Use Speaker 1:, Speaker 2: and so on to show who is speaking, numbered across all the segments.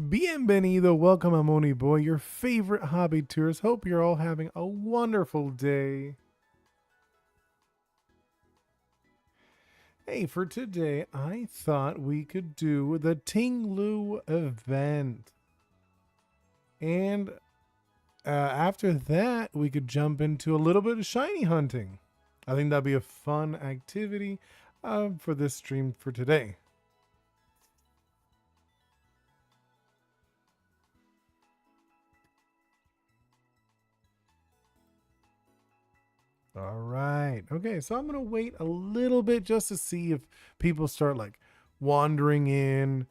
Speaker 1: Bienvenido, welcome, I'm OniBoi, your favorite hobby tourist. Hope you're all having a wonderful day. Hey, for today, I thought we could do the Ting-Lu event. And after that, we could jump into a little bit of shiny hunting. I think that'd be a fun activity for this stream for today. All right. Okay, so I'm going to wait a little bit just to see if people start like wandering in.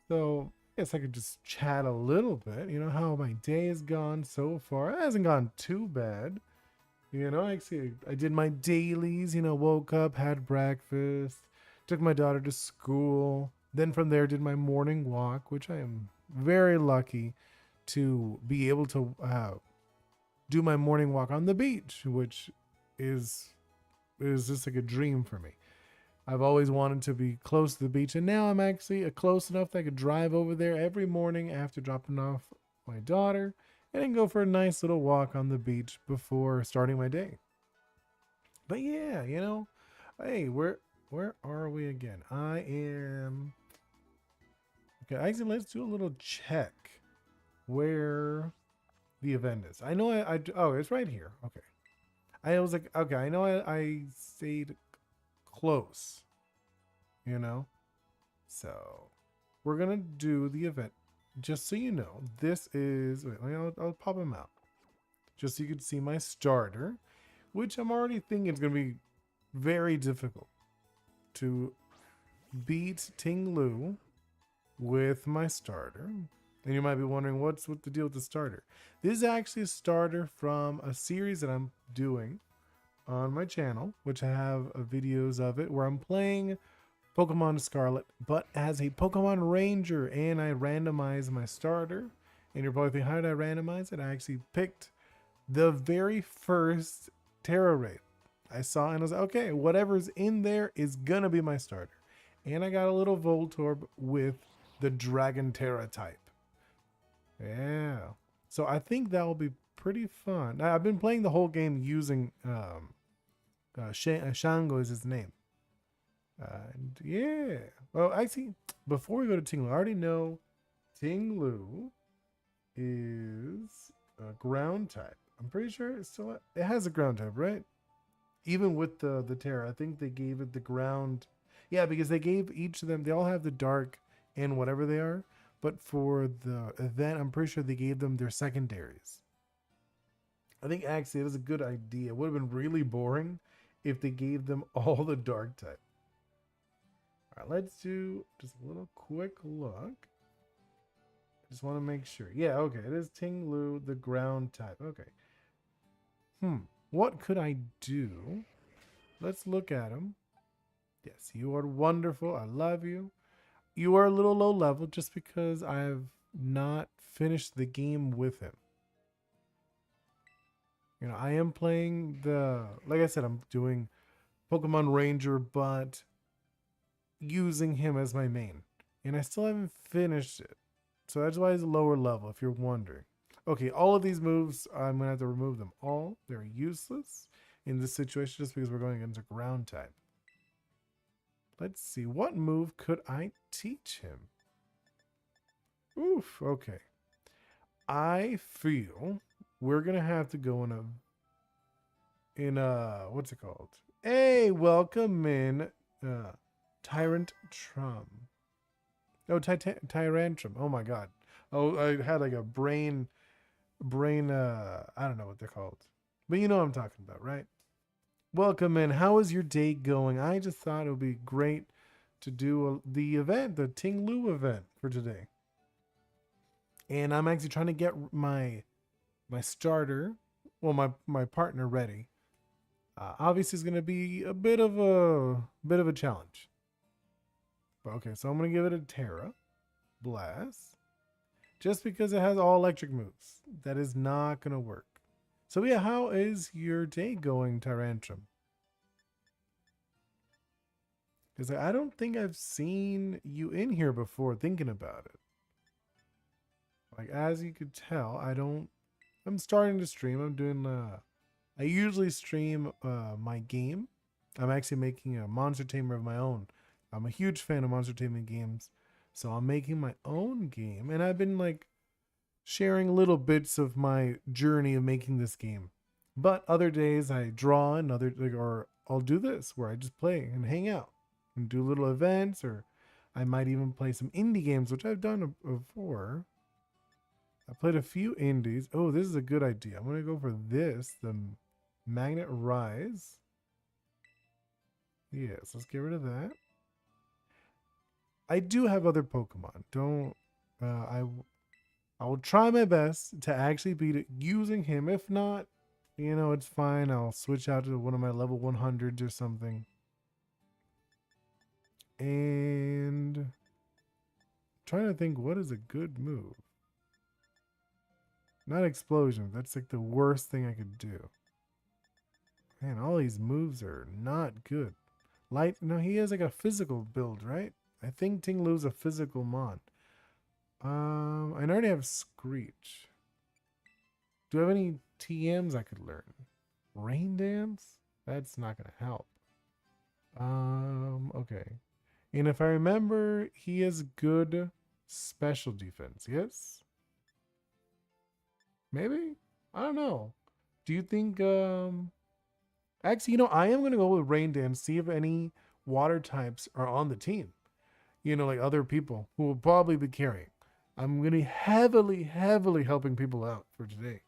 Speaker 1: So, I guess I could just chat a little bit, how my day has gone so far. It hasn't gone too bad. Actually, I did my dailies, woke up, had breakfast, took my daughter to school. Then from there, did my morning walk, which I am very lucky to be able to do my morning walk on the beach, which is just like a dream for me. I've always wanted to be close to the beach, and now I'm actually close enough that I could drive over there every morning after dropping off my daughter and then go for a nice little walk on the beach before starting my day. But yeah, hey, where are we again? I am okay. Actually, let's do a little check where the event is. I know oh, it's right here. Okay. I was like, okay, I know I stayed close, you know? So we're going to do the event. Just so you know, this is, wait, I'll pop them out. Just so you can see my starter, which I'm already thinking it's going to be very difficult to beat Ting-Lu with my starter. And you might be wondering, what's with the deal with the starter? This is actually a starter from a series that I'm doing on my channel, which I have videos of it, where I'm playing Pokemon Scarlet, but as a Pokemon Ranger, and I randomize my starter. And you're probably thinking, how did I randomize it? I actually picked the very first Terra Raid I saw, and I was like, okay, whatever's in there is gonna be my starter. And I got a little Voltorb with the Dragon Terra type. Yeah. So I think that will be pretty fun. I've been playing the whole game using Shango is his name. And yeah. Well, actually, before we go to Ting-Lu, I already know Ting-Lu is a ground type. I'm pretty sure it has a ground type, right? Even with the Terra, I think they gave it the ground. Yeah, because they gave each of them, they all have the dark and whatever they are. But for the event, I'm pretty sure they gave them their secondaries. I think actually it was a good idea. It would have been really boring if they gave them all the dark type. All right, let's do just a little quick look. Just want to make sure. Yeah, okay. It is Ting-Lu, the ground type. Okay. What could I do? Let's look at him. Yes, you are wonderful. I love you. You are a little low level just because I have not finished the game with him. I am playing like I said, I'm doing Pokemon Ranger, but using him as my main. And I still haven't finished it. So that's why he's a lower level, if you're wondering. Okay, all of these moves, I'm going to have to remove them all. They're useless in this situation just because we're going against a ground type. Let's see, what move could I teach him? Oof, okay. I feel we're going to have to go in a, what's it called? Hey, welcome in, Tyrant Trum. Oh, Tyrantrum. Oh my god. Oh, I had like a brain, I don't know what they're called. But you know what I'm talking about, right? Welcome in. How is your day going? I just thought it would be great to do the event, the Ting-Lu event for today. And I'm actually trying to get my starter, well, my partner ready. Obviously, it's going to be a bit of a challenge. But okay, so I'm going to give it a Terra Blast. Just because it has all electric moves. That is not going to work. So yeah, how is your day going, Tyrantrum? Because I don't think I've seen you in here before thinking about it. Like, as you could tell, I'm starting to stream. I'm doing, I usually stream my game. I'm actually making a monster tamer of my own. I'm a huge fan of monster taming games. So I'm making my own game. And I've been like sharing little bits of my journey of making this game. But other days I draw and or I'll do this where I just play and hang out and do little events, or I might even play some indie games, which I've done before. I played a few indies. Oh, this is a good idea. I'm going to go for this, the Magnet Rise. Yes, let's get rid of that. I do have other Pokemon. Don't, I will try my best to actually beat it using him. If not, you know, it's fine. I'll switch out to one of my level 100s or something. And I'm trying to think what is a good move. Not explosion. That's like the worst thing I could do. Man, all these moves are not good. Light, no, he has like a physical build, right? I think Ting-Lu's a physical mon. I already have Screech. Do I have any TMs I could learn? Rain Dance? That's not gonna help. Okay. And if I remember, he has good special defense, yes? Maybe? I don't know. Do you think, actually, you know, I am gonna go with Rain Dance, see if any water types are on the team. You know, like other people who will probably be carrying. I'm going to be heavily, heavily helping people out for today.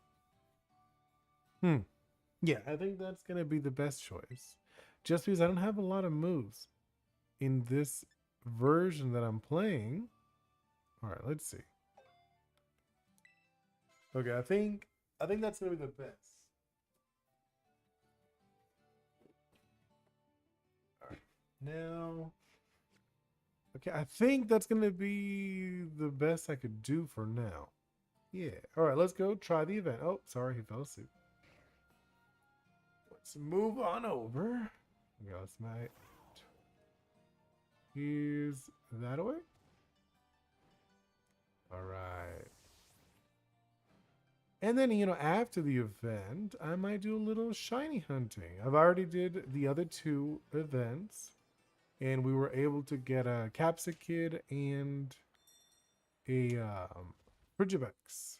Speaker 1: Yeah, I think that's going to be the best choice. Just because I don't have a lot of moves in this version that I'm playing. All right, let's see. Okay, I think that's going to be the best. All right. Now, okay, I think that's going to be the best I could do for now. Yeah. All right, let's go try the event. Oh, sorry, he fell asleep. Let's move on over. Okay, let's make. Use that away. All right. And then, you know, after the event, I might do a little shiny hunting. I've already did the other 2 events. And we were able to get a Capsicid and a Frigibax.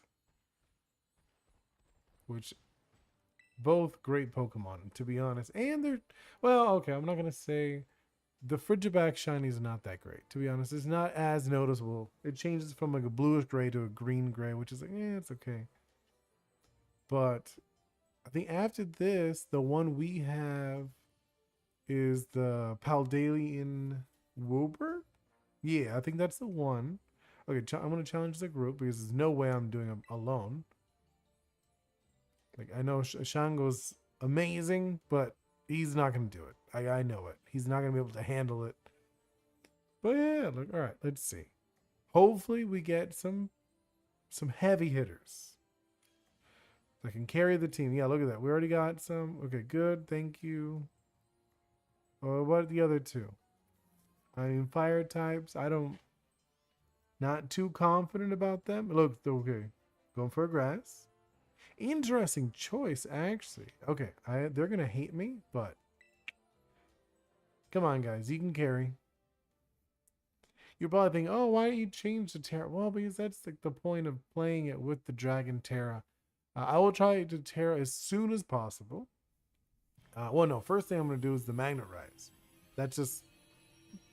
Speaker 1: Which, both great Pokemon, to be honest. And they're, well, okay, I'm not going to say the Frigibax shiny is not that great, to be honest. It's not as noticeable. It changes from like a bluish gray to a green gray, which is like, it's okay. But I think after this, the one we have is the Paldalian Wooper. Yeah, I think that's the one. Okay, I'm going to challenge the group because there's no way I'm doing it alone. Like, I know Shango's amazing, but he's not going to do it. I know it. He's not going to be able to handle it. But yeah, look, all right, let's see. Hopefully we get some heavy hitters that can carry the team. Yeah, look at that. We already got some. Okay, good. Thank you. Oh, what are the other 2? I mean, fire types. Not too confident about them. Look, okay. Going for a grass. Interesting choice, actually. Okay, they're going to hate me, but come on, guys. You can carry. You're probably thinking, oh, why don't you change the Terra? Well, because that's like the point of playing it with the Dragon Terra. I will try to Terra as soon as possible. Well, no, first thing I'm going to do is the Magnet Rise. That's just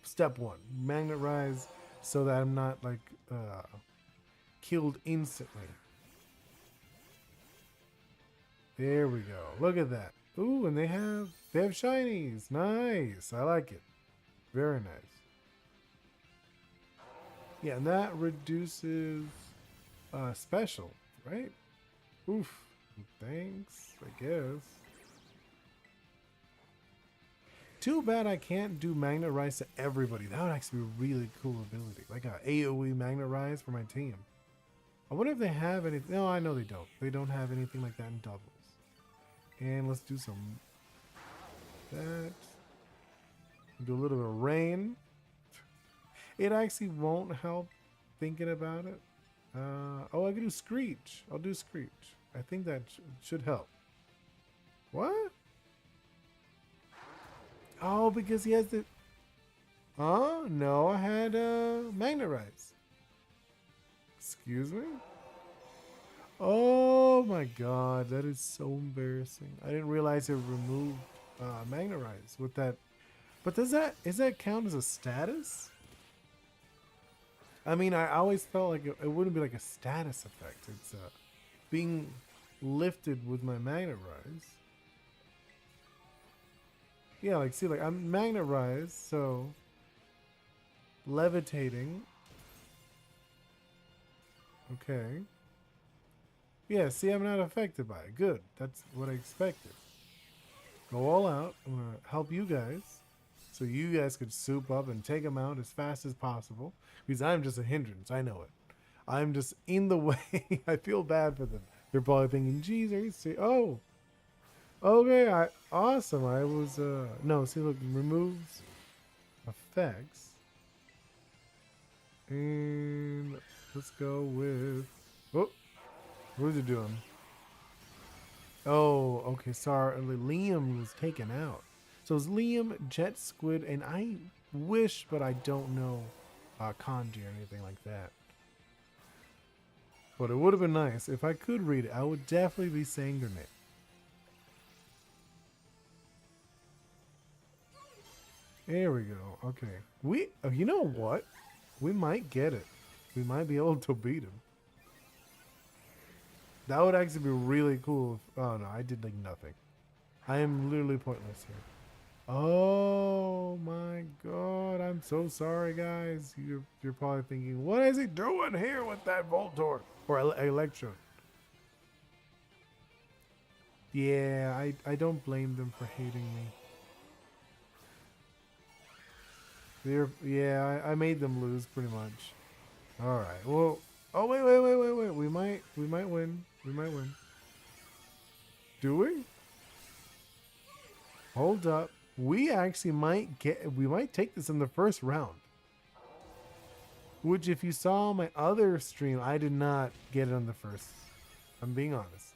Speaker 1: step 1. Magnet Rise so that I'm not like killed instantly. There we go. Look at that. Ooh, and they have shinies. Nice. I like it. Very nice. Yeah, and that reduces special, right? Oof. Thanks, I guess. Too bad I can't do Magnet Rise to everybody. That would actually be a really cool ability. Like a AoE Magnet Rise for my team. I wonder if they have anything. No, I know they don't. They don't have anything like that in doubles. And let's do some that. Do a little bit of rain. It actually won't help thinking about it. Oh, I can do Screech. I'll do Screech. I think that should help. What? Oh, because he has the... Oh, no, I had Magnetize. Excuse me? Oh my god, that is so embarrassing. I didn't realize it removed Magnetize with that. But does that count as a status? I mean, I always felt like it wouldn't be like a status effect. It's being lifted with my Magnetize. Yeah, like see, like I'm Magnetize, so levitating. Okay. Yeah, see, I'm not affected by it. Good. That's what I expected. Go all out. I'm going to help you guys so you guys could soup up and take them out as fast as possible because I'm just a hindrance. I know it. I'm just in the way. I feel bad for them. They're probably thinking, geez, are you serious? Oh, okay. Awesome. I was, no, see, look, removes effects. And let's go with, oh, what is it doing? Oh, okay. Sorry, Liam was taken out. So it's Liam, Jet Squid, and I wish, but I don't know kanji or anything like that. But it would have been nice if I could read it. I would definitely be saying their name. There we go. Okay. You know what? We might get it. We might be able to beat him. That would actually be really cool. Oh no, I did like nothing. I am literally pointless here. Oh my god, I'm so sorry guys. You're probably thinking, what is he doing here with that Voltorb? Or Electro? Yeah, I don't blame them for hating me. Yeah, I made them lose pretty much. Alright, well, oh wait. We might win. We might win. Do we? Hold up. We actually might take this in the first round. Which if you saw my other stream, I did not get it on the first. I'm being honest.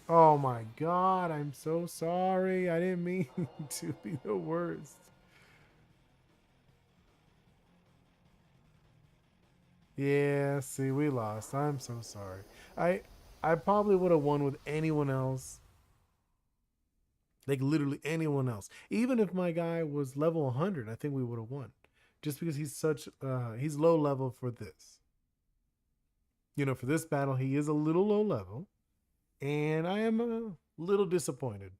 Speaker 1: Oh my god, I'm so sorry. I didn't mean to be the worst. Yeah, see, we lost. I'm so sorry. I probably would have won with anyone else. Like literally anyone else. Even if my guy was level 100, I think we would have won. Just because he's low level for this. You know, for this battle, he is a little low level. And I am a little disappointed.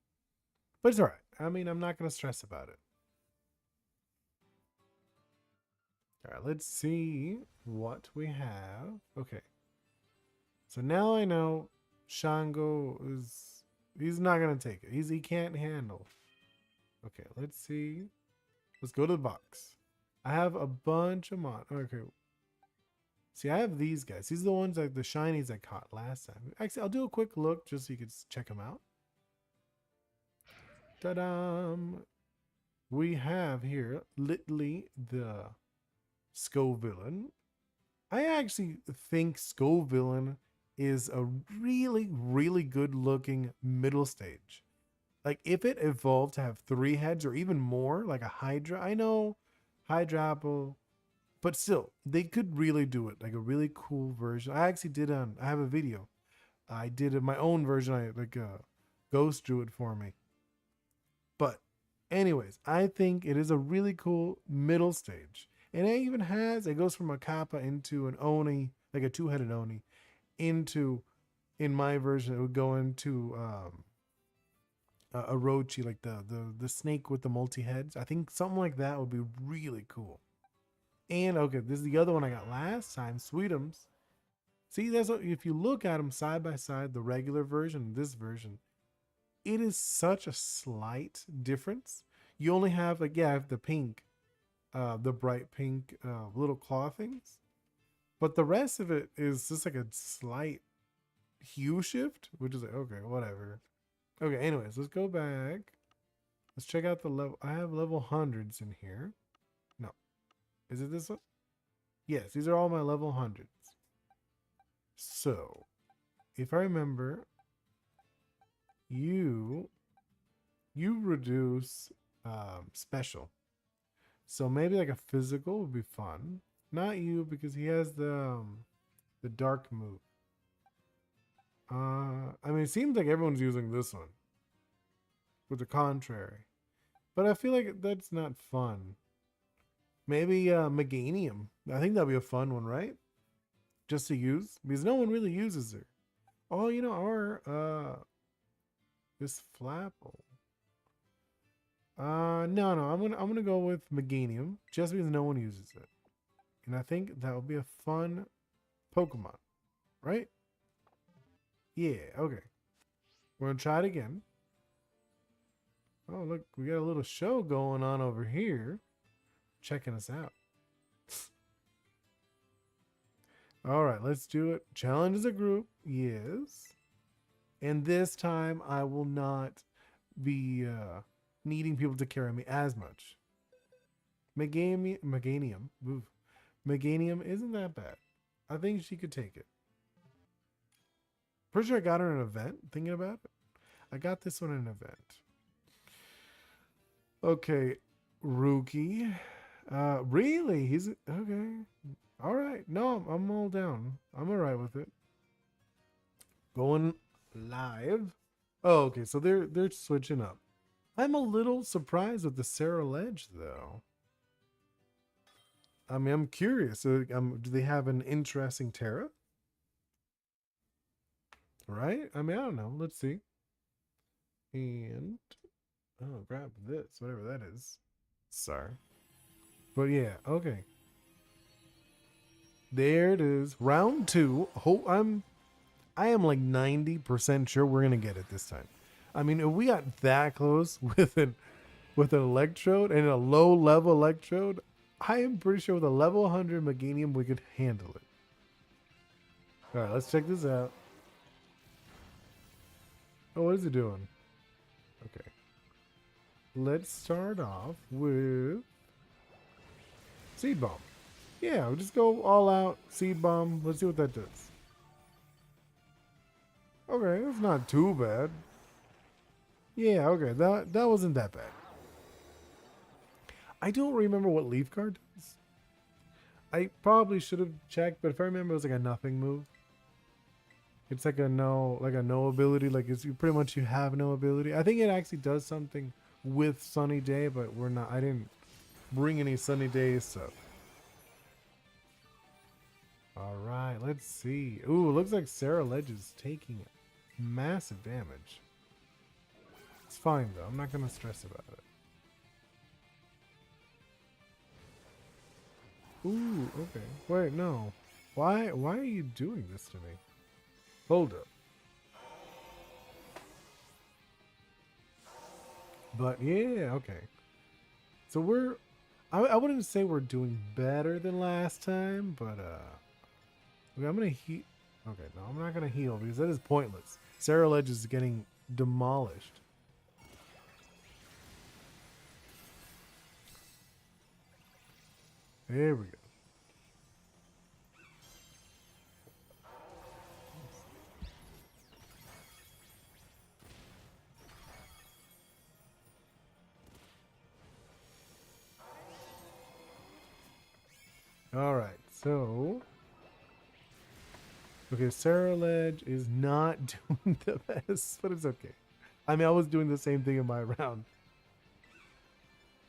Speaker 1: But it's all right. I mean, I'm not going to stress about it. All right, let's see what we have. Okay. So now I know Shango he's not going to take it. He can't handle. Okay, let's see. Let's go to the box. I have a bunch of Okay. See, I have these guys. These are the ones like the shinies I caught last time. Actually, I'll do a quick look just so you can check them out. Ta-da! We have here Litly the Scovillain. I actually think Scovillain is a really, really good looking middle stage. Like if it evolved to have 3 heads or even more, like a Hydra. I know Hydra Apple, but still, they could really do it. Like a really cool version. I actually did I have a video. I did my own version. I like Ghost drew it for me. But anyways, I think it is a really cool middle stage. And it even it goes from a Kappa into an Oni, like a 2-headed Oni, into, in my version, it would go into a Rochi, like the snake with the multi-heads. I think something like that would be really cool. And okay, this is the other one I got last time, Sweetums. See, if you look at them side by side, the regular version and this version, it is such a slight difference. You only have like, yeah, the pink, the bright pink little claw things, but the rest of it is just like a slight hue shift, which is like, okay, whatever. Okay, anyways, let's go back. Let's check out the level. I have level hundreds in here. No, is it this one? Yes, these are all my level 100s. So, if I remember, you reduce special. So maybe like a physical would be fun. Not you because he has the dark move. I mean, it seems like everyone's using this one with the contrary, but I feel like that's not fun. Maybe Meganium. I think that'd be a fun one, right? Just to use because no one really uses it. Oh, you know, our this Flapple. No, I'm gonna go with Meganium just because no one uses it, and I think that would be a fun Pokemon, right? Yeah. Okay. We're gonna try it again. Oh, look, we got a little show going on over here, checking us out. All right, let's do it. Challenge as a group, yes. And this time I will not be needing people to carry me as much. Meganium. Oof. Meganium isn't that bad. I think she could take it. Pretty sure I got her in an event, thinking about it. I got this one in an event. Okay, Rookie. Really? He's okay. All right. No, I'm all down. I'm all right with it. Going live. Oh, okay. So they're switching up. I'm a little surprised with the Sarah Ledge though. I mean, I'm curious. Do they have an interesting Terra? Right? I mean, I don't know. Let's see. And oh, grab this, whatever that is. Sorry. But yeah, okay. There it is. Round 2. I am like 90% sure we're gonna get it this time. I mean, if we got that close with an electrode and a low level electrode, I am pretty sure with a level 100 Meganium we could handle it. Alright, let's check this out. Oh, what is it doing? Okay. Let's start off with Seed Bomb. Yeah, we'll just go all out Seed Bomb. Let's see what that does. Okay, that's not too bad. Yeah, okay, that wasn't that bad. I don't remember what Leaf Card does. I probably should have checked, but if I remember, it was like a nothing move. It's like a no ability. Like it's you have no ability. I think it actually does something with Sunny Day, but I didn't bring any Sunny Day stuff. All right, let's see. Ooh, it looks like Sarah Ledge is taking massive damage. It's fine though. I'm not gonna stress about it. Ooh, okay. Wait, no. Why are you doing this to me? Hold up. But yeah, okay. So I wouldn't say we're doing better than last time, but okay, I'm gonna heal. Okay, no, I'm not gonna heal because that is pointless. Sarah Ledge is getting demolished. There we go. All right, so okay, Sarah Ledge is not doing the best, but it's okay. I mean, I was doing the same thing in my round.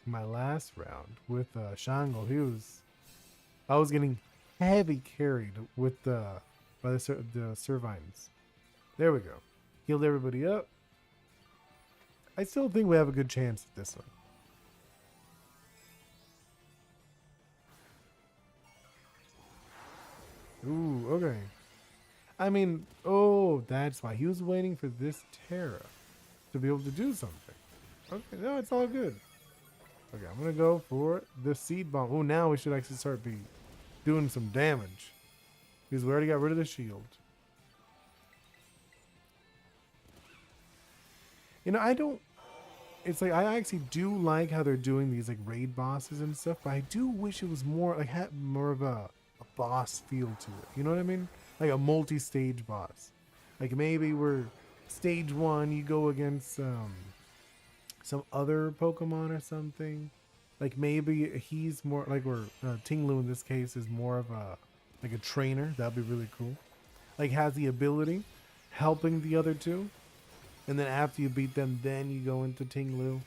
Speaker 1: My last round with Shangle, I was getting heavy carried with by the Servines. There we go. Healed everybody up. I still think we have a good chance at this one. Ooh, okay. I mean, oh, that's why he was waiting for this Terra to be able to do something. Okay, no, it's all good. Okay, I'm gonna go for the Seed Bomb. Oh, now we should actually start doing some damage because we already got rid of the shield. You know, I don't. It's like I actually do like how they're doing these like raid bosses and stuff, but I do wish it was more like had more of a boss feel to it. You know what I mean? Like a multi-stage boss. Like maybe we're stage 1, you go against some other Pokemon or something. Like maybe he's more like, or Ting-Lu in this case is more of a like a trainer. That'd be really cool. Like has the ability helping the other two, and then after you beat them, then you go into Ting-Lu,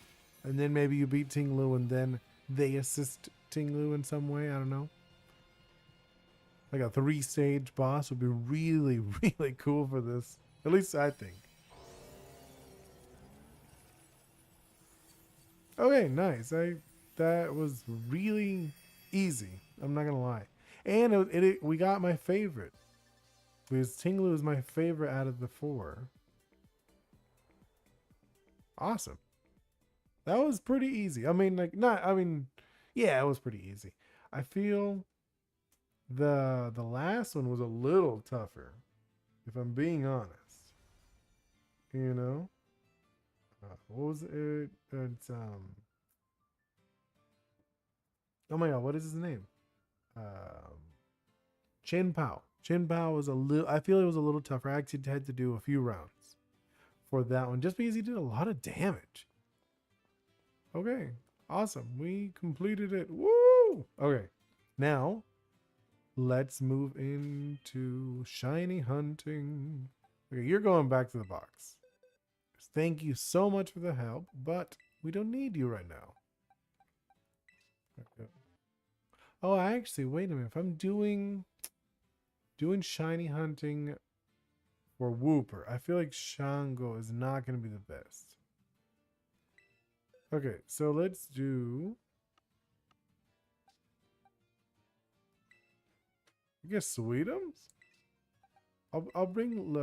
Speaker 1: and then maybe you beat Ting-Lu and then they assist Ting-Lu in some way. I don't know. Like a 3-stage boss would be really, really cool for this. At least I think. Okay, nice. That was really easy. I'm not gonna lie, and we got my favorite because Ting-Lu is my favorite out of the 4. Awesome. That was pretty easy. I mean, like not. I mean, yeah, it was pretty easy. I feel the last one was a little tougher, if I'm being honest. You know, what was it? It's oh my god, what is his name? Chin Pao. Chin Pao was a little. I feel it was a little tougher. I actually had to do a few rounds for that one, just because he did a lot of damage. Okay, awesome. We completed it. Woo! Okay, now let's move into shiny hunting. Okay, you're going back to the box. Thank you so much for the help, but we don't need you right now. Okay. Oh, actually, wait a minute. If I'm doing shiny hunting for Wooper, I feel like Shango is not going to be the best. Okay, so let's do, I guess, Sweetums? I'll bring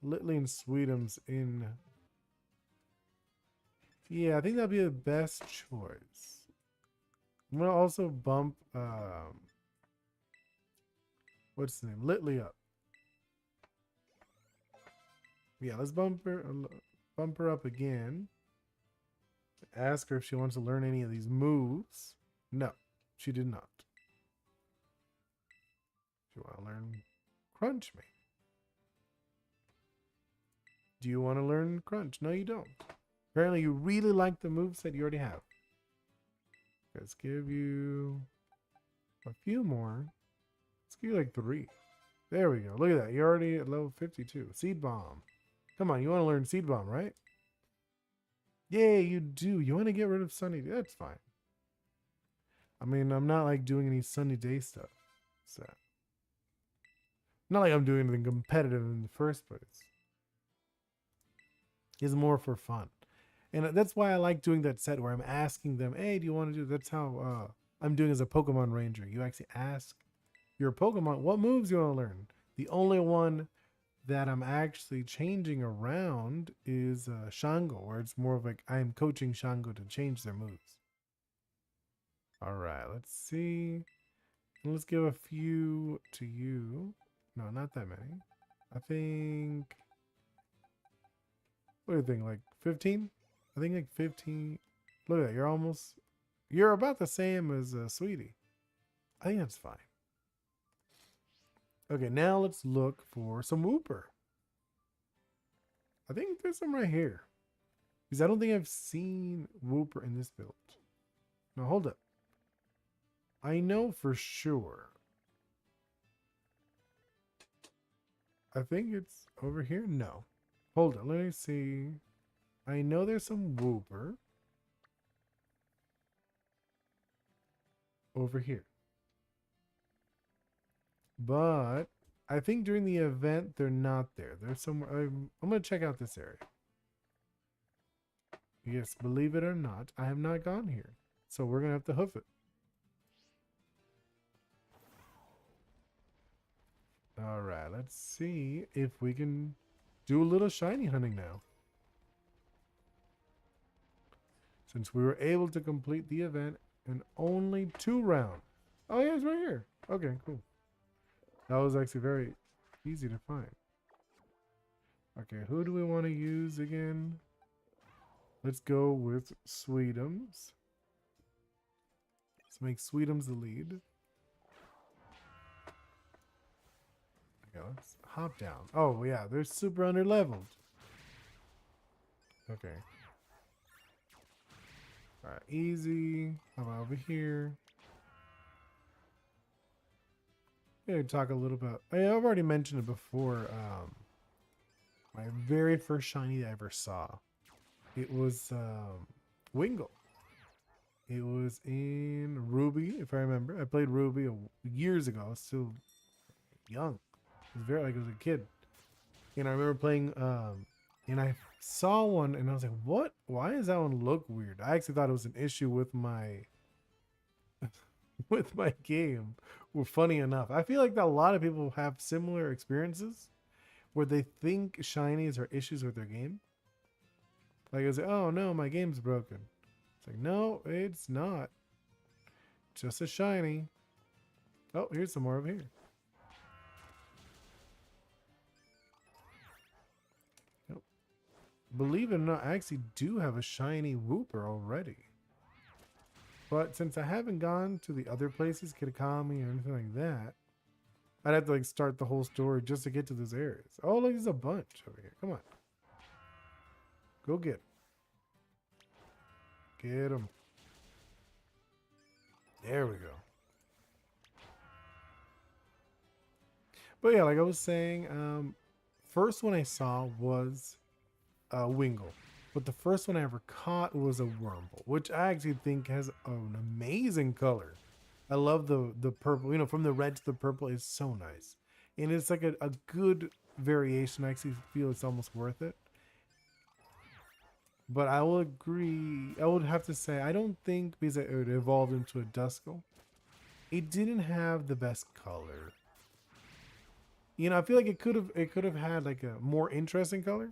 Speaker 1: Litley and Sweetums in. Yeah, I think that'd be the best choice. I'm gonna also bump what's the name? Litley up. Yeah, let's bump her up again. Ask her if she wants to learn any of these moves. No, she did not. She want to learn Crunch Me. Do you want to learn Crunch? No, you don't. Apparently you really like the moveset you already have. Let's give you a few more. Let's give you like 3. There we go. Look at that. You're already at level 52. Seed Bomb. Come on, you want to learn Seed Bomb, right? Yeah, you do. You want to get rid of Sunny Day? That's fine. I mean, I'm not like doing any Sunny Day stuff. So, not like I'm doing anything competitive in the first place. It's more for fun. And that's why I like doing that set where I'm asking them, hey, do you want to do, that's how I'm doing as a Pokemon Ranger. You actually ask your Pokemon what moves you want to learn. The only one that I'm actually changing around is Shango, where it's more of like I'm coaching Shango to change their moves. All right, let's see. Let's give a few to you. No, not that many. I think, what do you think, like 15? I think like 15. Look at that, you're about the same as Sweetie. I think that's fine. Okay, now let's look for some Wooper. I think there's some right here. Because I don't think I've seen Wooper in this build. No, hold up. I know for sure. I think it's over here. No. Hold on, let me see. I know there's some Wooper over here. But I think during the event, they're not there. They're somewhere. I'm going to check out this area. Yes, believe it or not, I have not gone here. So we're going to have to hoof it. All right, let's see if we can do a little shiny hunting now. Since we were able to complete the event in only 2 rounds. Oh yeah, it's right here. Okay, cool. That was actually very easy to find. Okay, who do we want to use again? Let's go with Sweetums. Let's make Sweetums the lead. Okay, let's hop down. Oh yeah, they're super under leveled. Okay. Alright, easy. How about over here? Yeah, talk a little about. I've already mentioned it before. My very first shiny I ever saw. It was Wingull. It was in Ruby, if I remember. I played Ruby years ago. I was still young. It was very like I was a kid. And I remember playing and I saw one and I was like, what? Why does that one look weird? I actually thought it was an issue with my with my game. Well, funny enough. I feel like that a lot of people have similar experiences where they think shinies are issues with their game. Like I say, oh no, my game's broken. It's like, no, it's not. Just a shiny. Oh, here's some more over here. Nope. Believe it or not, I actually do have a shiny Wooper already. But since I haven't gone to the other places, Kitakami or anything like that, I'd have to like start the whole story just to get to those areas. Oh, look, there's a bunch over here. Come on. Go get 'em. Get them. There we go. But yeah, like I was saying, first one I saw was Wingull. But the first one I ever caught was a Wormhole, which I actually think has an amazing color. I love the purple. You know, from the red to the purple is so nice. And it's like a good variation. I actually feel it's almost worth it. But I will agree. I would have to say I don't think because it evolved into a Duskull, it didn't have the best color. You know, I feel like it could have had like a more interesting color.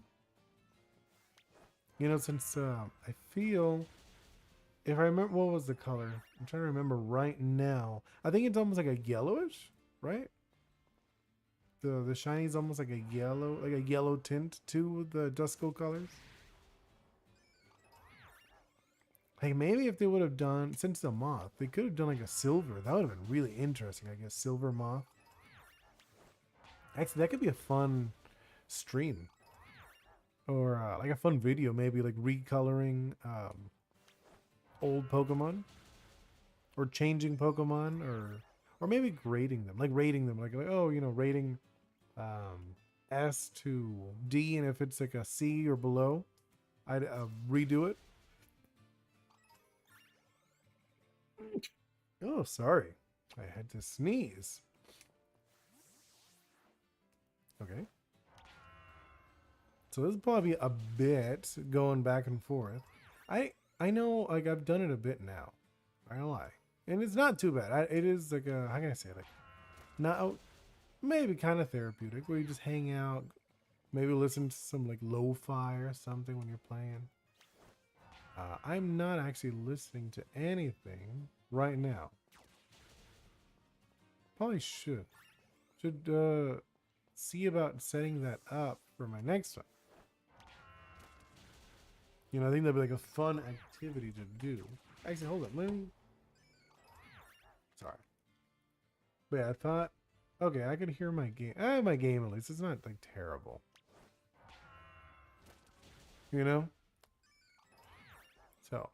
Speaker 1: You know, since I feel if I remember what was the color, I'm trying to remember right now. I think it's almost like a yellowish, right? The shiny is almost like a yellow tint to the Duskull colors. Like maybe if they would have done, since the moth, they could have done like a silver. That would have been really interesting, I guess. Silver moth. Actually, that could be a fun stream. Or like a fun video, maybe like recoloring old Pokemon. Or changing Pokemon, or maybe grading them. Like rating them. Like oh, you know, rating S to D, and if it's like a C or below, I'd redo it. Oh, sorry. I had to sneeze. Okay. So this is probably a bit going back and forth. I know, like, I've done it a bit now. I don't lie. And it's not too bad. It is like a, how can I say it? Like, not, maybe kind of therapeutic, where you just hang out, maybe listen to some, like, lo-fi or something when you're playing. I'm not actually listening to anything right now. Probably should. Should see about setting that up for my next one. You know, I think that'd be like a fun activity to do. Actually, hold on. Let me. Sorry. But yeah, I thought. Okay, I could hear my game. My game at least. It's not like terrible. You know? So,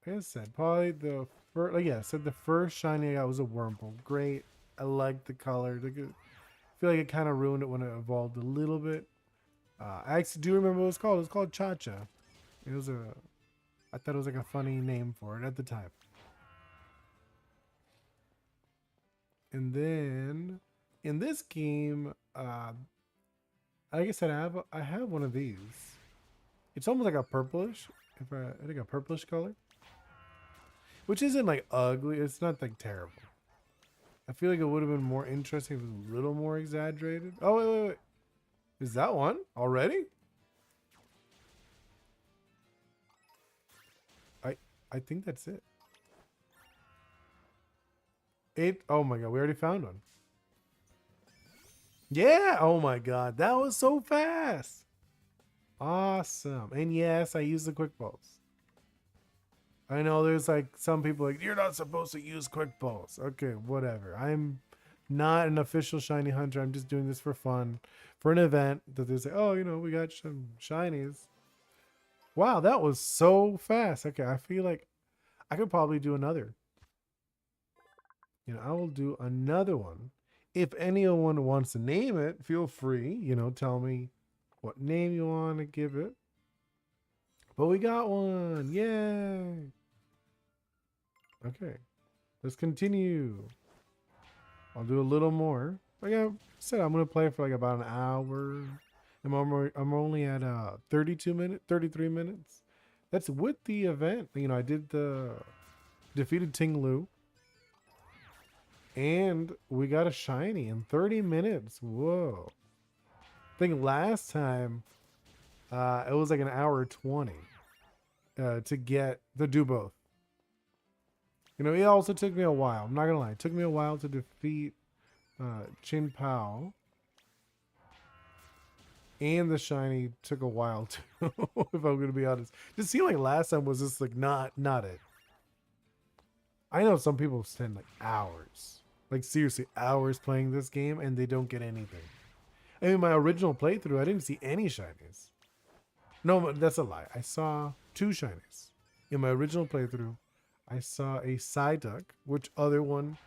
Speaker 1: like I said, probably the first. Like, yeah, I said the first shiny I got was a Wormhole. Great. I liked the color. I feel like it kind of ruined it when it evolved a little bit. I actually do remember what it was called. It was called Cha-Cha. It was I thought it was like a funny name for it at the time. And then in this game, like I said, I have one of these. It's almost like a purplish, I think a purplish color, which isn't like ugly. It's not like terrible. I feel like it would have been more interesting if it was a little more exaggerated. Oh wait. Is that one already? I think that's it. Oh my god, we already found one. Yeah, oh my god, that was so fast. Awesome. And yes, I use the quick pulse. I know there's like some people like, you're not supposed to use quick pulse. Okay, whatever. I'm not an official shiny hunter. I'm just doing this for fun, for an event that they say, oh, you know, we got some shinies. Wow, that was so fast. Okay, I feel like I could probably do another. You know, I will do another one. If anyone wants to name it, feel free. You know, tell me what name you want to give it. But we got one. Yay. Okay, let's continue. I'll do a little more. Like I said, I'm gonna play for like about an hour. I'm only at 32 minutes, 33 minutes. That's with the event. You know, I did the defeated Ting-Lu, and we got a shiny in 30 minutes. Whoa! I think last time it was like an hour 20 to get the do both. You know, it also took me a while. I'm not gonna lie. It took me a while to defeat Chin Pao. And the shiny took a while too, if I'm gonna be honest. Just seemed like last time was just like not it. I know some people spend like hours. Like seriously, hours playing this game and they don't get anything. I mean my original playthrough, I didn't see any shinies. No, that's a lie. I saw 2 shinies. In my original playthrough, I saw a Psyduck, which other one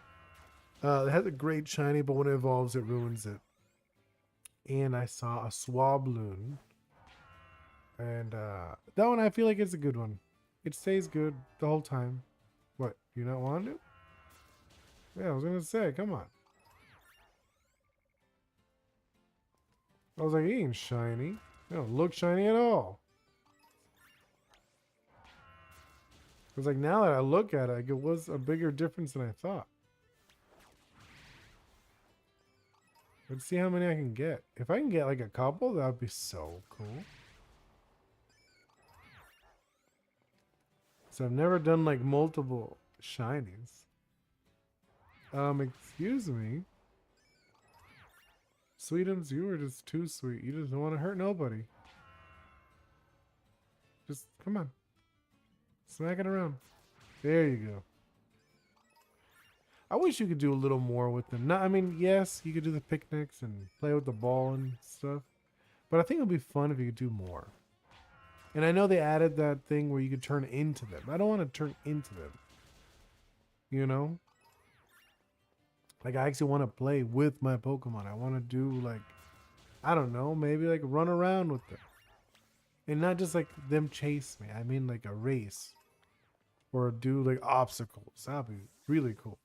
Speaker 1: it has a great shiny, but when it evolves it ruins it. And I saw a Swabloon. And that one I feel like it's a good one. It stays good the whole time. What, you not want to? Yeah, I was gonna say, come on. I was like, he ain't shiny. It don't look shiny at all. It's like now that I look at it, it was a bigger difference than I thought. Let's see how many I can get. If I can get like a couple, that would be so cool. So I've never done like multiple shinies. Excuse me. Sweetums, you were just too sweet. You just don't want to hurt nobody. Just come on. Smack it around. There you go. I wish you could do a little more with them. I mean, yes, you could do the picnics and play with the ball and stuff. But I think it would be fun if you could do more. And I know they added that thing where you could turn into them. I don't want to turn into them. You know? Like, I actually want to play with my Pokemon. I want to do, like, I don't know, maybe, like, run around with them. And not just, like, them chase me. I mean, like, a race. Or do, like, obstacles. That would be really cool.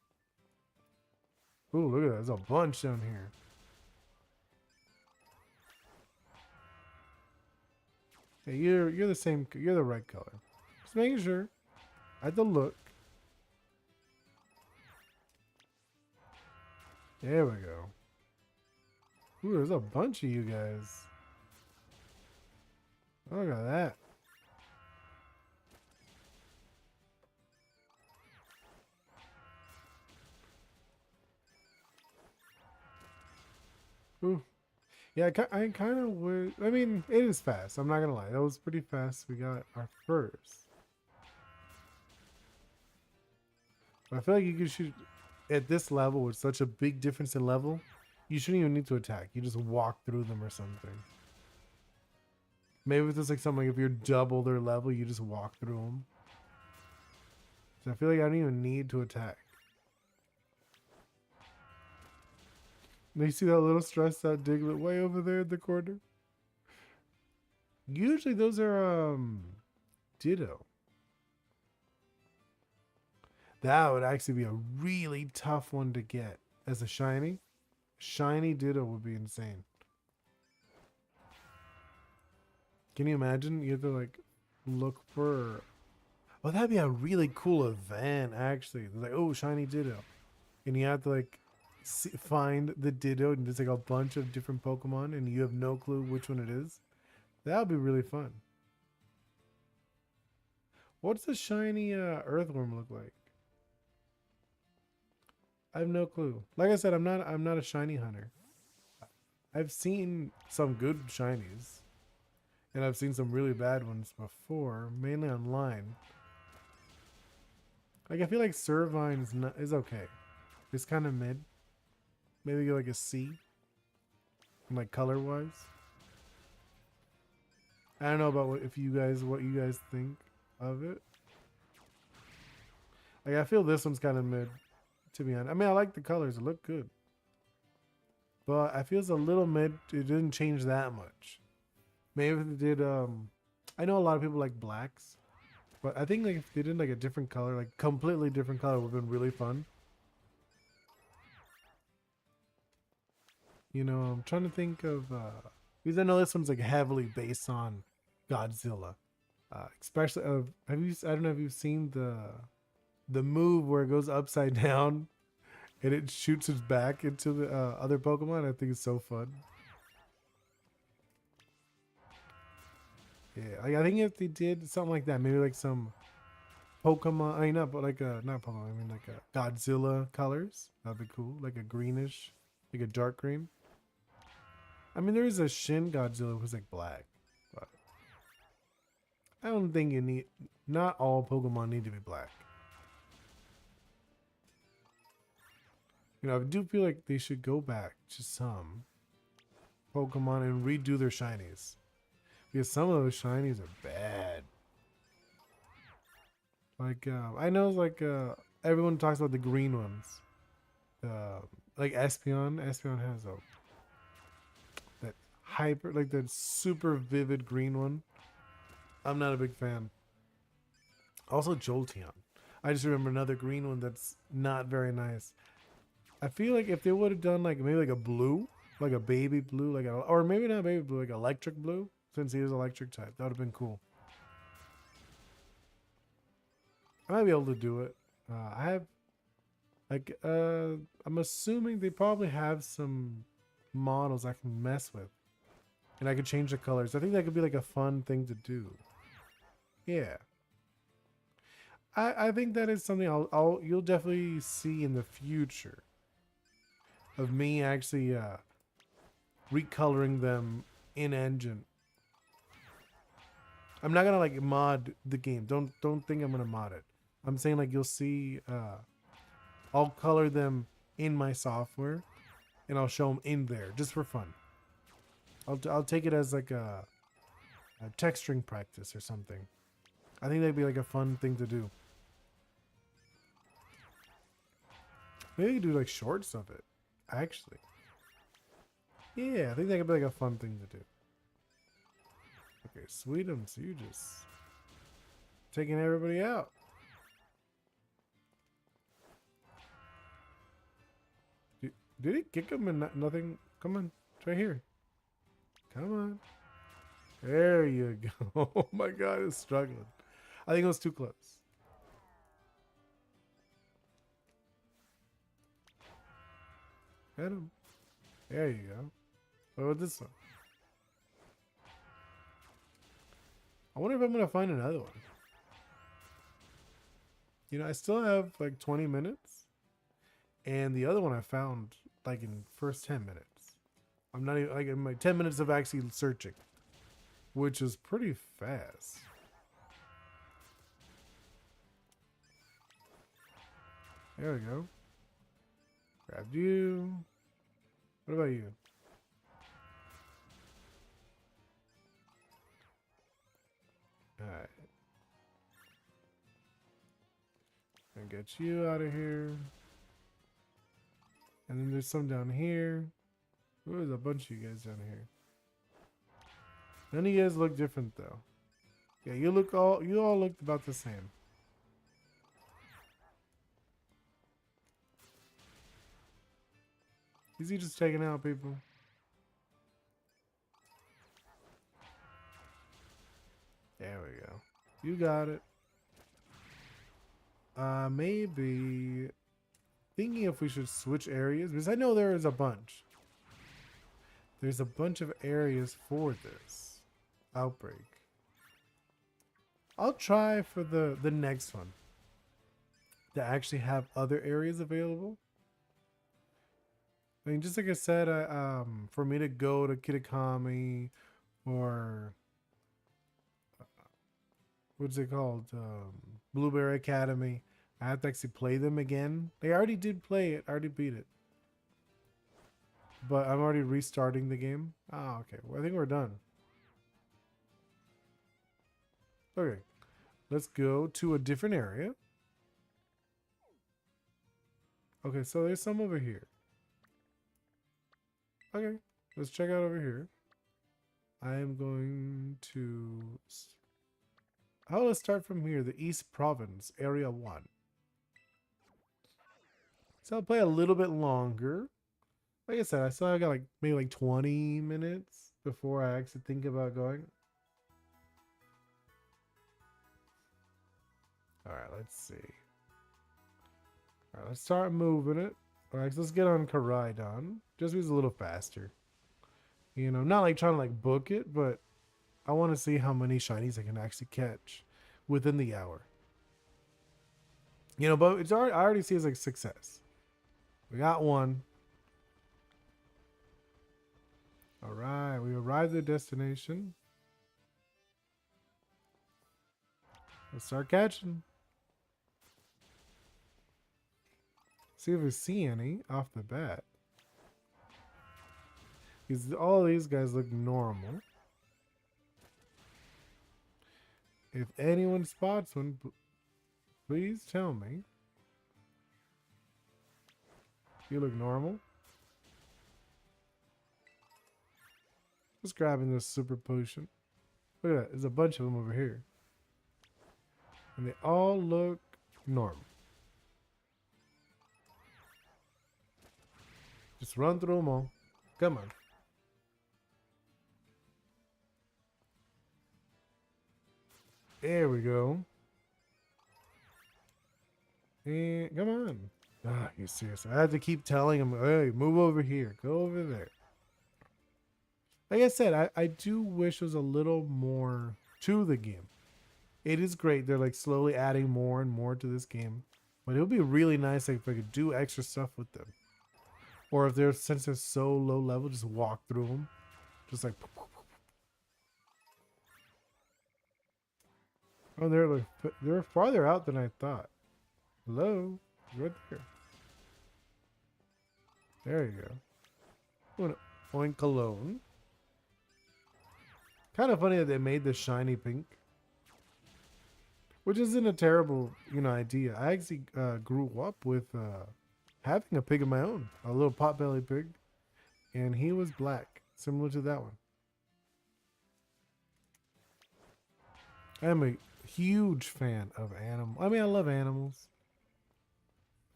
Speaker 1: Ooh, look at that. There's a bunch down here. Hey, you're the same. You're the right color. Just making sure. I had to look. There we go. Ooh, there's a bunch of you guys. Look at that. Ooh. Yeah, I kind of would. I mean, it is fast. I'm not going to lie. That was pretty fast. We got our first. But I feel like you should, at this level, with such a big difference in level, you shouldn't even need to attack. You just walk through them or something. Maybe if it's like something, like if you're double their level, you just walk through them. So I feel like I don't even need to attack. You see that little stressed out Diglett way over there in the corner? Usually those are Ditto. That would actually be a really tough one to get as a shiny. Shiny Ditto would be insane. Can you imagine? You have to like look for. Oh, that'd be a really cool event actually. Like, oh, shiny Ditto, and you have to like find the Ditto, and there's like a bunch of different Pokemon, and you have no clue which one it is. That would be really fun. What's the shiny Earthworm look like? I have no clue. Like I said, I'm not a shiny hunter. I've seen some good shinies, and I've seen some really bad ones before, mainly online. Like I feel like Servine is okay. It's kind of mid. Maybe like a C, like color wise. I don't know about what you guys think of it. Like I feel this one's kind of mid, to be honest. I mean, I like the colors; it look good, but I feel it's a little mid. It didn't change that much. Maybe if they did. I know a lot of people like blacks, but I think like if they did like a different color, like completely different color, would have been really fun. You know, I'm trying to think of because I know this one's like heavily based on Godzilla. Especially have you I don't know if you've seen the move where it goes upside down and it shoots its back into the other Pokemon. I think it's so fun. Yeah, like, I think if they did something like that, maybe like some Pokemon, I mean not, but like not Pokemon, I mean like a Godzilla colors. That'd be cool, like a greenish, like a dark green. I mean, there is a Shin Godzilla who's like black, but I don't think you need. Not all Pokemon need to be black. You know, I do feel like they should go back to some Pokemon and redo their shinies. Because some of those shinies are bad. Like, I know like everyone talks about the green ones. Like Espeon. Espeon has that hyper, like that super vivid green one. I'm not a big fan. Also Jolteon. I just remember another green one that's not very nice. I feel like if they would have done like maybe like a blue, like a baby blue, like or maybe not baby blue, like electric blue, since he is electric type, that would have been cool. I might be able to do it. I have like I'm assuming they probably have some models I can mess with, and I could change the colors. I think that could be like a fun thing to do. Yeah. I think that is something you'll definitely see in the future of me actually recoloring them in engine. I'm not gonna like mod the game. Don't think I'm gonna mod it. I'm saying like you'll see I'll color them in my software and I'll show them in there just for fun. I'll take it as like a texturing practice or something. I think that'd be like a fun thing to do. Maybe you could do like shorts of it, actually. Yeah, I think that could be like a fun thing to do. Okay, Sweetums, so you just taking everybody out. Did he kick him and nothing? Come on, it's right here. Come on. There you go. Oh my god, it's struggling. I think it was too close. Hit him. There you go. What about this one? I wonder if I'm gonna find another one. You know, I still have like 20 minutes. And the other one I found like in first 10 minutes. I'm not even like in my 10 minutes of actually searching, which is pretty fast. There we go. Grabbed you. What about you? Alright. And get you out of here. And then there's some down here. Ooh, there's a bunch of you guys down here. None of you guys look different though. Yeah, you all looked about the same. Is he just taking out people? There we go. You got it. Maybe thinking if we should switch areas because I know there is a bunch. There's a bunch of areas for this outbreak. I'll try for the next one to actually have other areas available. I mean, just like I said, for me to go to Kitakami or what's it called, Blueberry Academy, I have to actually play them again. They already did play it. I already beat it. but I'm already restarting the game. Oh, okay. Well, I think we're done. Okay. Let's go to a different area. Okay, so there's some over here. Okay, let's check out over here. I am going to... Oh, let's start from here. The East Province, Area 1. So I'll play a little bit longer. Like I said, I still got like maybe like 20 minutes before I actually think about going. Alright, let's see. Alright, let's start moving it. Alright, so let's get on Karaidon. Just because it's a little faster. You know, not like trying to like book it, but I want to see how many shinies I can actually catch within the hour. You know, but it's already, I already see it's like success. We got one. Alright, we arrived at the destination. Let's start catching. See if we see any off the bat. Because all of these guys look normal. If anyone spots one, please tell me. You look normal. Just grabbing this super potion. Look at that. There's a bunch of them over here. And they all look normal. Just run through them all. Come on. There we go. And come on. Ah, you serious? I had to keep telling him, hey, move over here. Go over there. Like I said, I do wish there was a little more to the game. It is great. They're like slowly adding more and more to this game. But it would be really nice if I could do extra stuff with them. Or if they're, since they're so low level, just walk through them. Just like... Oh, they're farther out than I thought. Hello? Right there. There you go. I'm gonna oink alone. Kind of funny that they made the shiny pink. Which isn't a terrible, idea. I actually grew up with having a pig of my own. A little pot-bellied pig. And he was black. Similar to that one. I am a huge fan of animals. I mean, I love animals.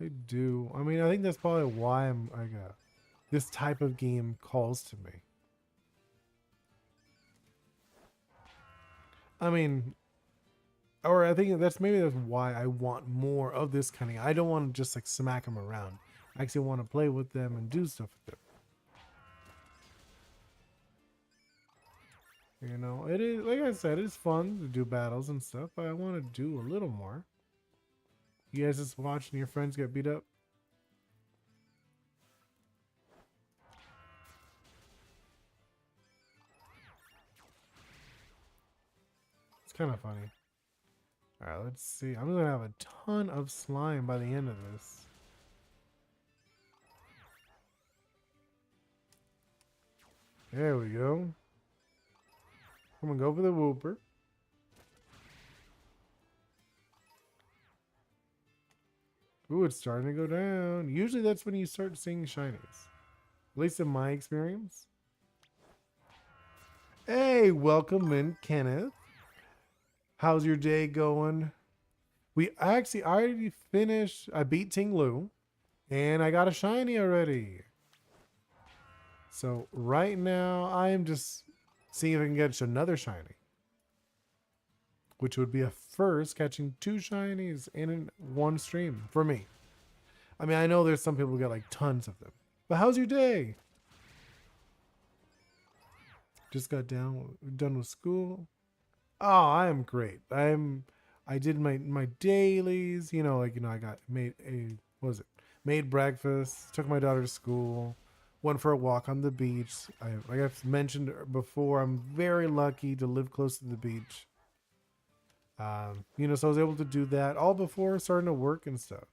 Speaker 1: I do. I mean, I think that's probably why I'm like this type of game calls to me. I mean, or I think that's why I want more of this kind of. I don't want to just like smack them around. I actually want to play with them and do stuff with them. You know, it is, like I said, it's fun to do battles and stuff, but I want to do a little more. You guys just watching your friends get beat up? It's kind of funny. Alright, let's see. I'm going to have a ton of slime by the end of this. There we go. I'm going to go for the whooper. Ooh, it's starting to go down. Usually that's when you start seeing shinies. At least in my experience. Hey, welcome in, Kenneth. How's your day going? I already finished. I beat Ting-Lu. And I got a shiny already. So right now, I am just seeing if I can get another shiny. Which would be a first, catching 2 shinies in one stream for me. I mean, I know there's some people who get like tons of them. But how's your day? Just got done with school. Oh, I am great. I did my dailies, I made breakfast, took my daughter to school, went for a walk on the beach. Like I've mentioned before, I'm very lucky to live close to the beach. So I was able to do that all before starting to work and stuff.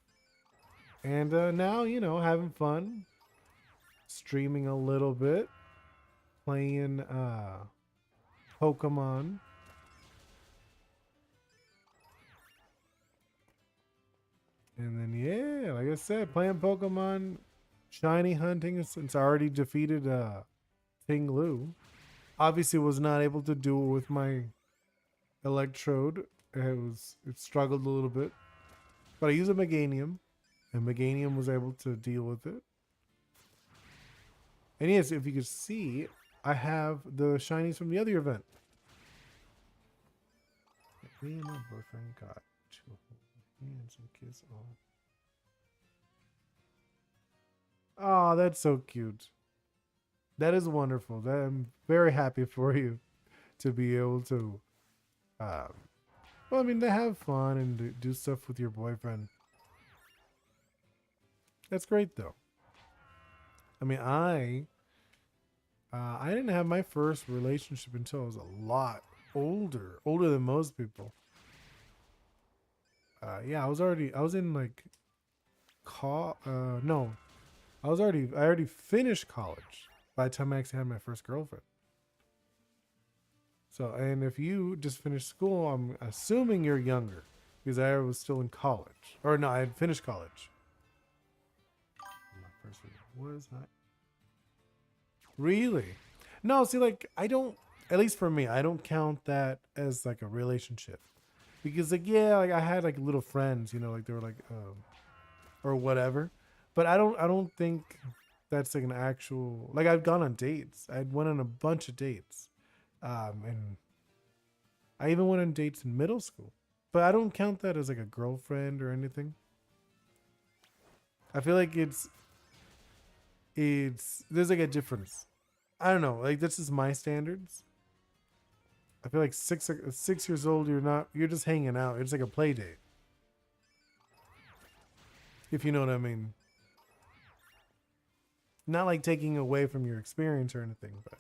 Speaker 1: And now, having fun. streaming a little bit, playing Pokemon. And then yeah, like I said, playing Pokemon, shiny hunting since I already defeated Ting-Lu. Obviously was not able to do it with my Electrode. It struggled a little bit. But I used a Meganium, and Meganium was able to deal with it. And yes, if you could see, I have the shinies from the other event. Me and my boyfriend got to hands and kiss all. Oh, that's so cute. That is wonderful. I'm very happy for you to be able to, well, I mean, to have fun and do stuff with your boyfriend. That's great, though. I mean, I didn't have my first relationship until I was a lot older than most people. Yeah, I was in like, no, I already finished college by the time I actually had my first girlfriend. So, and if you just finished school, I'm assuming you're younger because I was still in college. Or no, I had finished college. My first one was not. Really? No, see, like, I don't, at least for me, I don't count that as like a relationship. Because, like, yeah, like I had like little friends, you know, like they were like, or whatever. But I don't think that's like an actual, like I've gone on dates. I went on a bunch of dates. And I even went on dates in middle school, but I don't count that as like a girlfriend or anything. I feel like there's like a difference. I don't know. Like this is my standards. I feel like 6 years old, you're just hanging out. It's like a play date. If you know what I mean. Not like taking away from your experience or anything, but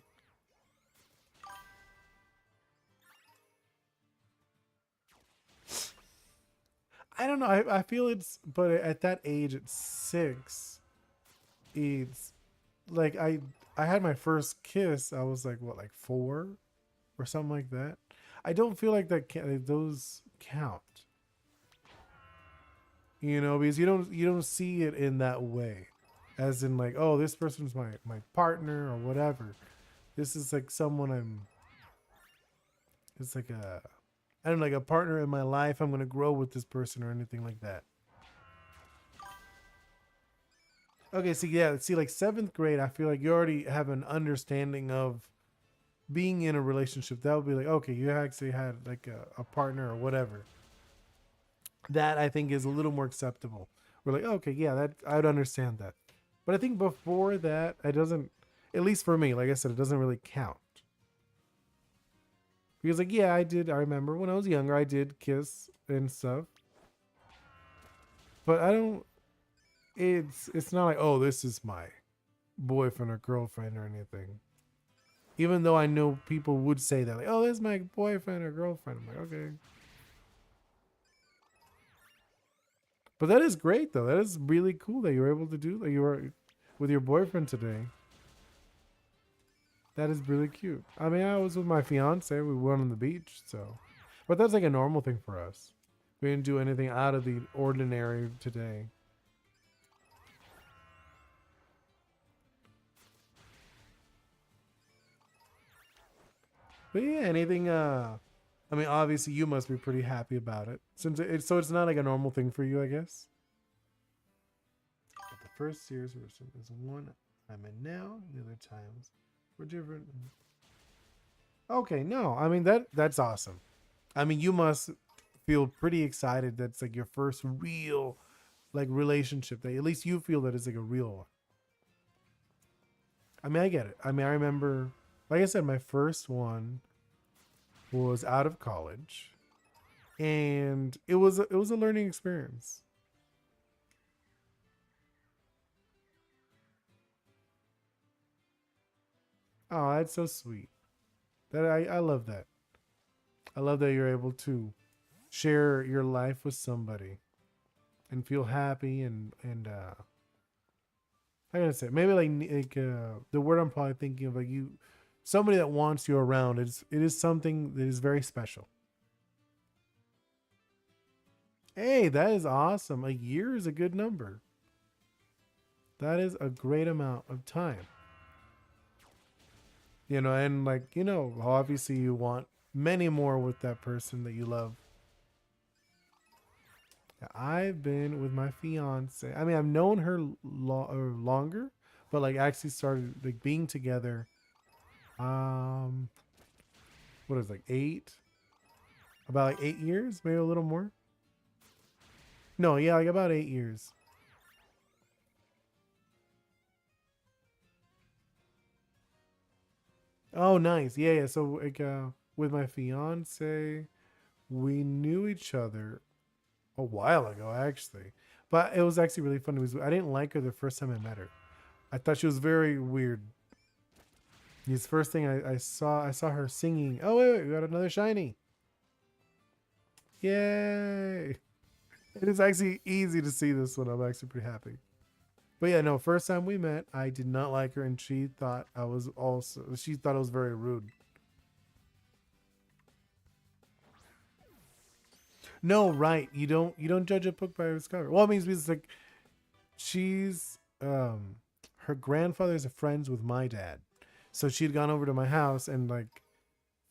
Speaker 1: I don't know. I feel but at that age, at 6, it's like I had my first kiss. I was like what, like 4 or something like that. I don't feel like those count. You know, because you don't see it in that way, as in like, oh, this person's my partner or whatever. This is like someone it's like I don't know, like a partner in my life. I'm gonna grow with this person or anything like that. Okay, so yeah, see, like 7th grade, I feel like you already have an understanding of being in a relationship. That would be like, okay, you actually had like a partner or whatever. That I think is a little more acceptable. We're like, okay, yeah, that I'd understand that. But I think before that, it doesn't. At least for me, like I said, it doesn't really count. Because like, yeah, I did. I remember when I was younger, I did kiss and stuff. But I don't. It's not like, oh, this is my boyfriend or girlfriend or anything. Even though I know people would say that, like, oh, this is my boyfriend or girlfriend. I'm like, okay. But that is great, though. That is really cool that you were able to do that. You were with your boyfriend today. That is really cute. I mean, I was with my fiance. We went on the beach, so. But that's like a normal thing for us. We didn't do anything out of the ordinary today. But yeah, anything, I mean, obviously you must be pretty happy about it. So it's not like a normal thing for you, I guess. But the first serious relationship is one I'm in now. The other times were different. Okay, no, I mean that's awesome. I mean, you must feel pretty excited. That's like your first real, like, relationship. That at least you feel that it's like a real one. I mean, I get it. I mean, I remember, like I said, my first one was out of college, and it was a learning experience. Oh, that's so sweet. That I love that. I love that you're able to share your life with somebody and feel happy and I gotta say, maybe like the word I'm probably thinking of, like you, somebody that wants you around. It is something that is very special. Hey, that is awesome. A year is a good number. That is a great amount of time. And like, obviously you want many more with that person that you love. I've been with my fiance. I mean, I've known her longer, but like actually started like being together. Um, what is it, like 8? About like 8 years, maybe a little more. No, yeah, like about 8 years. Oh, nice. Yeah, yeah. So like with my fiance, we knew each other a while ago actually. But it was actually really fun. I didn't like her the first time I met her. I thought she was very weird. His first thing I saw her singing. Oh wait, we got another shiny. Yay! It is actually easy to see this one. I'm actually pretty happy. But yeah, no, first time we met, I did not like her, and she thought I was very rude. No, right. You don't judge a book by its cover. Well, it means it's like she's her grandfather's friends with my dad. So she'd gone over to my house and like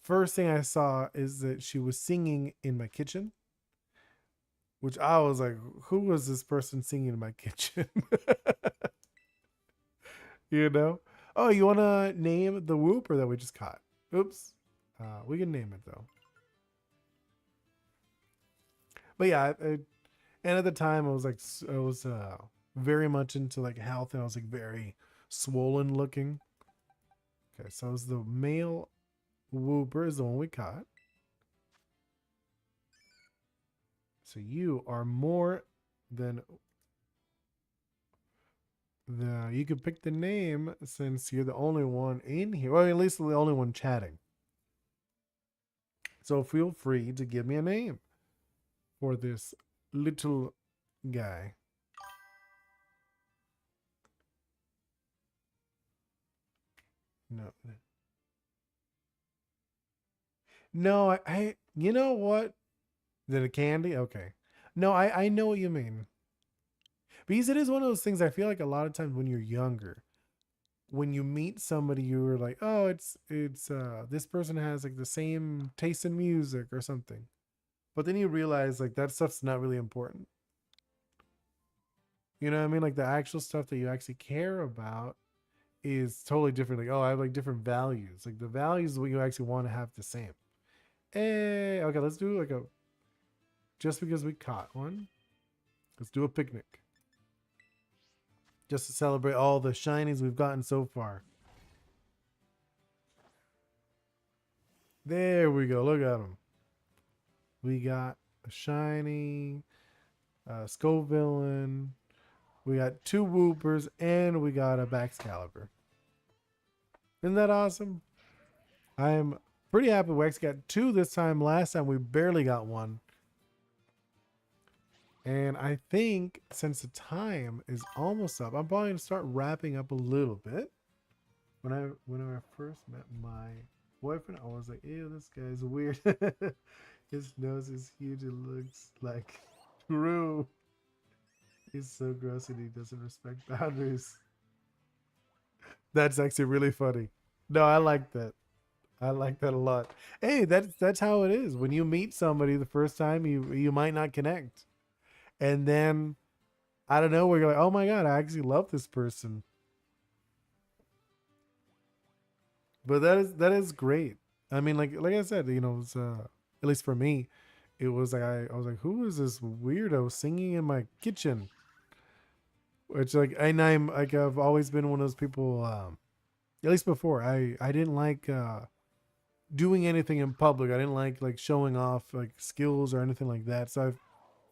Speaker 1: first thing I saw is that she was singing in my kitchen, which I was like, who was this person singing in my kitchen? you know? Oh, you want to name the whooper that we just caught? Oops. We can name it though. But yeah, and at the time I was very much into like health and I was like very swollen looking. Okay, so it was the male whooper is the one we caught. So you are more than you can pick the name since you're the only one in here. Well, at least the only one chatting. So feel free to give me a name for this little guy. No. No, you know what? Is it a candy? Okay. No, I know what you mean. Because it is one of those things I feel like a lot of times when you're younger, when you meet somebody, you're like, oh, it's this person has like the same taste in music or something. But then you realize like that stuff's not really important. You know what I mean? Like the actual stuff that you actually care about is totally different. Like, oh, I have like different values. Like the values what you actually want to have the same. Hey, okay, let's do like a just because we caught one. Let's do a picnic. Just to celebrate all the shinies we've gotten so far. There we go. Look at them. We got a shiny, Scovillain. We got 2 Whoopers, and we got a Baxcalibur. Isn't that awesome? I am pretty happy we actually got 2 this time. Last time we barely got 1. And I think since the time is almost up, I'm probably gonna start wrapping up a little bit. When I first met my boyfriend, I was like, ew, this guy's weird. His nose is huge. It looks like true. He's so gross and he doesn't respect boundaries. That's actually really funny. No, I like that. I like that a lot. Hey, that's how it is. When you meet somebody the first time, you might not connect, and then I don't know, where you're like, oh my god, I actually love this person. But that is great. I mean, like I said, it's at least for me, it was like I was like, who is this weirdo singing in my kitchen? Which like, and I'm like, I've always been one of those people. At least before, I didn't like doing anything in public. I didn't like showing off like skills or anything like that. So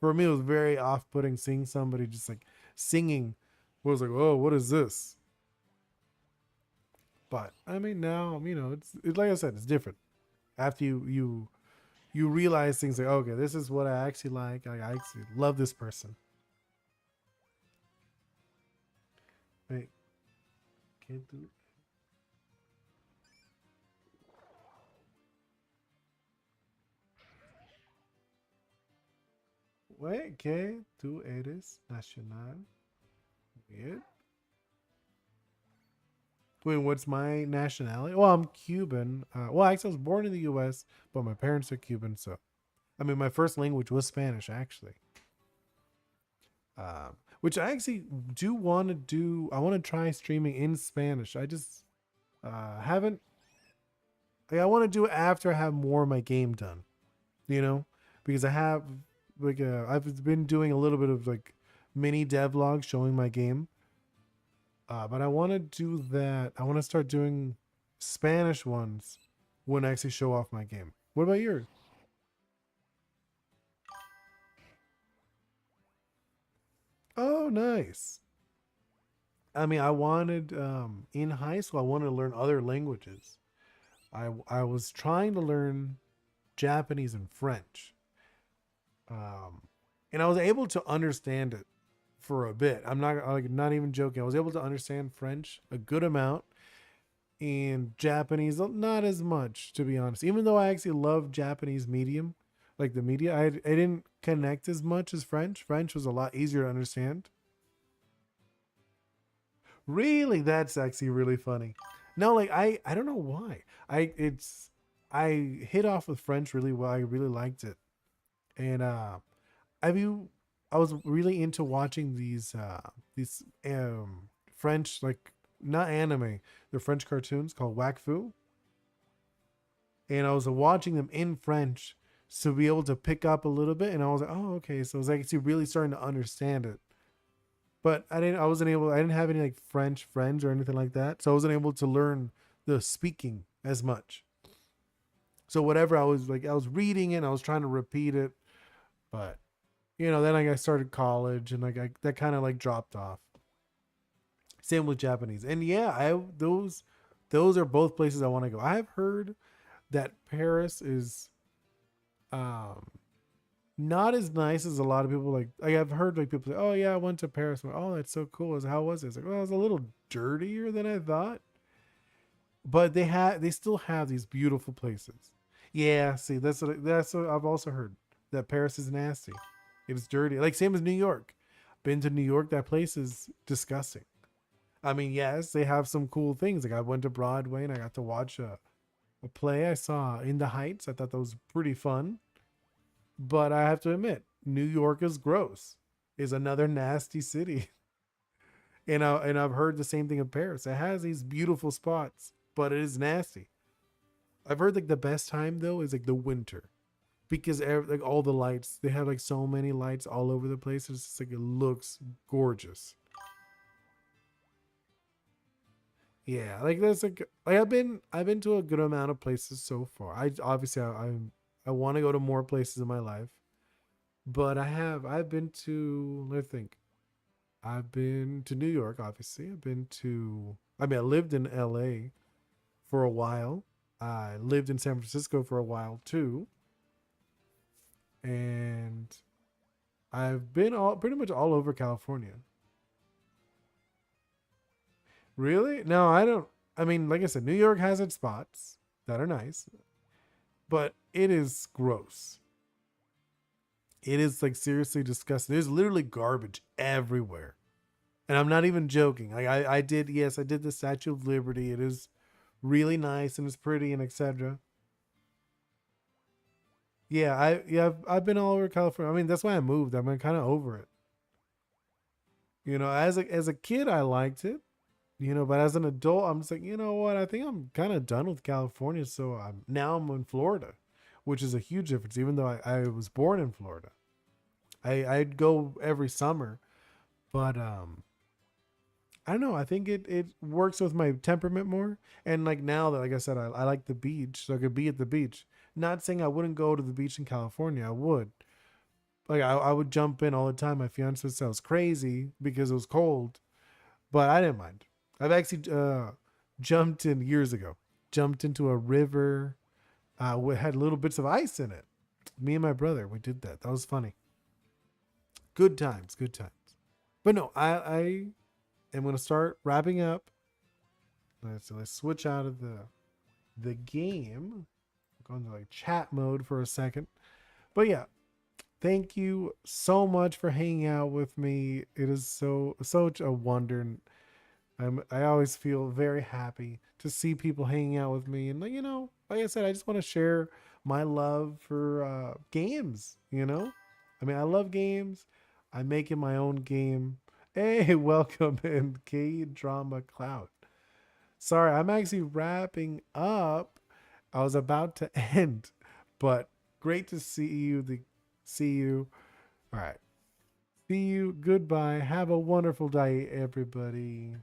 Speaker 1: for me, it was very off-putting seeing somebody just like singing. I was like, oh, what is this? But I mean, now it's like I said, it's different. After you realize things like, okay, this is what I actually like. I actually love this person. Right. que tú, wait, que tú eres nacional. Weird. Wait, what's my nationality? Well, I'm Cuban. Well, actually, I was born in the U.S., but my parents are Cuban. So, I mean, my first language was Spanish, actually. Which I actually do want to do. I want to try streaming in Spanish. I just haven't. Like, I want to do it after I have more of my game done. You know, because I have like I've been doing a little bit of like mini devlogs showing my game. But I want to do that. I want to start doing Spanish ones when I actually show off my game. What about yours? Oh, nice. I mean, I wanted in high school. I wanted to learn other languages. I was trying to learn Japanese and French, um, and I was able to understand it for a bit. I'm not like not even joking. I was able to understand French a good amount, and Japanese not as much, to be honest. Even though I actually love Japanese medium, like the media, I didn't connect as much as French. French was a lot easier to understand. Really, that's actually really funny. No, like I don't know why. I hit off with French really well. I really liked it. And have you I was really into watching these French, like, not anime, they're French cartoons called Wakfu, and I was watching them in French to be able to pick up a little bit, and I was like, "Oh, okay." So I was actually really starting to understand it. But I didn't have any like French friends or anything like that. So I wasn't able to learn the speaking as much. So whatever I was reading it, I was trying to repeat it, but then I started college and that kind of like dropped off. Same with Japanese. And yeah, I those are both places I want to go. I've heard that Paris is um not as nice as a lot of people like I've heard like people say, "Oh yeah, I went to Paris." I'm like, "Oh, that's so cool." How was it? It's like, "Well, it was a little dirtier than I thought." But they still have these beautiful places. Yeah, see, that's what I've also heard, that Paris is nasty. It's dirty. Like same as New York. Been to New York, that place is disgusting. I mean, yes, they have some cool things. Like I went to Broadway and I got to watch a play I saw in the Heights. I thought that was pretty fun. But I have to admit, New York is gross. Is another nasty city. And I've heard the same thing of Paris. It has these beautiful spots, but it is nasty. I've heard like the best time though is like the winter, because like all the lights, they have like so many lights all over the place. It's just like it looks gorgeous. Yeah, like there's like I've been to a good amount of places so far. I obviously I want to go to more places in my life, but I've been to, let me think. I've been to New York, obviously. I mean, I lived in LA for a while. I lived in San Francisco for a while too, and I've been all pretty much all over California. Really? No, I don't. I mean, like I said, New York has its spots that are nice, but it is gross. It is like seriously disgusting. There's literally garbage everywhere. And I'm not even joking. Like I did, yes, I did the Statue of Liberty. It is really nice and it's pretty and etc. I've been all over California. I mean, that's why I moved. I'm kind of over it. As a kid I liked it, but as an adult I'm just like, you know what? I think I'm kind of done with California, so I'm in Florida, which is a huge difference even though I was born in Florida. I'd go every summer, but I don't know. I think it works with my temperament more. And like now that, like I said, I like the beach, so I could be at the beach. Not saying I wouldn't go to the beach in California. I would. Like I would jump in all the time. My fiance said I was crazy because it was cold, but I didn't mind. I've actually jumped in years ago. Jumped into a river. Had little bits of ice in it. Me and my brother, we did that. That was funny. Good times. Good times. But no, I am gonna start wrapping up. let's switch out of the game. Go into like chat mode for a second. But yeah, thank you so much for hanging out with me. It is such a wonder. I always feel very happy to see people hanging out with me, and like I said, I just want to share my love for games. I mean, I love games. I make it my own game. Hey, welcome in K Drama Cloud. Sorry, I'm actually wrapping up. I was about to end, but great to see you. See you. All right. See you. Goodbye. Have a wonderful day, everybody.